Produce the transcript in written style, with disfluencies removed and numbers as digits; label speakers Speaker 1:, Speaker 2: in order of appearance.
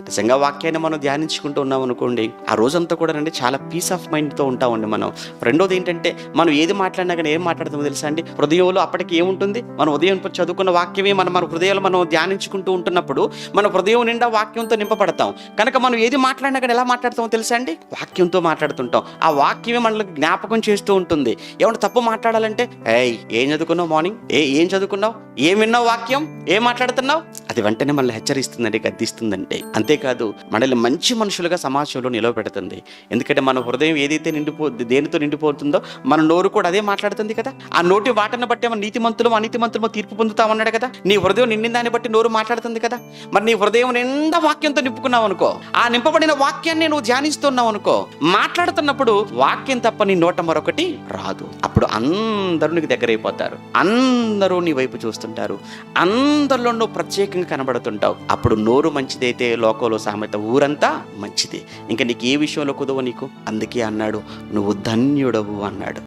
Speaker 1: నిజంగా వాక్యాన్ని మనం ధ్యానించుకుంటూ ఉన్నాం అనుకోండి, ఆ రోజంతా కూడా చాలా పీస్ ఆఫ్ మైండ్తో ఉంటామండి మనం. రెండోది ఏంటంటే, మనం ఏది మాట్లాడినా కానీ ఏం మాట్లాడతామో తెలుసా అండి, హృదయంలో అప్పటికి ఏముంటుంది, మనం ఉదయం చదువుకున్న వాక్యమే మన హృదయాలు మనం ధ్యానించుకుంటూ ఉంటున్నప్పుడు మన హృదయం నిండా వాక్యంతో నింపబడతాం. కనుక మనం ఏది మాట్లాడినా కానీ ఎలా మాట్లాడతామో తెలుసా అండి, వాక్యంతో మాట్లాడుతుంటాం. ఆ వాక్యమే మనల్ని జ్ఞాపకం చేస్తూ ఉంటుంది. ఏమన్నా తప్పు మాట్లాడాలంటే, ఏం చదువుకున్నావు, మార్నింగ్ ఏం చదువుకున్నావు, ఏం విన్నావు, వాక్యం ఏం మాట్లాడుతున్నావు, అది వెంటనే మనల్ని హెచ్చరిస్తుందండి, గద్దిస్తుందంటే. అంతేకాదు మనల్ని మంచి మనుషులుగా సమాజంలో నిలవబెడుతుంది. ఎందుకంటే మన హృదయం ఏదైతే దేనితో నిండిపోతుందో మన నోరు కూడా అదే మాట్లాడుతుంది కదా. ఆ నోటి వాటను బట్టి మన నీతిమంతులు అనీతిమంతులు తీర్పు పొందుతామన్నాడు కదా. నీ హృదయం నిండిన దాన్ని బట్టి నోరు మాట్లాడుతుంది కదా. మరి నీ హృదయం నిండా వాక్యంతో నింపుకున్నావు అనుకో, ఆ నింపబడిన వాక్యాన్ని నువ్వు ధ్యానిస్తున్నావు అనుకో, మాట్లాడుతున్నప్పుడు వాక్యం తప్ప నీ నోట మరొకటి రాదు. అప్పుడు అందరూ నీకు దగ్గర అయిపోతారు, అందరూ నీ వైపు చూస్తుంటారు, అందరిలో నువ్వు ప్రత్యేకంగా కనబడుతుంటావు. అప్పుడు నోరు మంచిదైతే లోకంలో సామెత ఊరంతా మంచిది. ఇంకా నీకు ఏ విషయంలో కుదవ నీకు. అందుకే అన్నాడు, నువ్వు ధన్యుడవు అన్నాడు.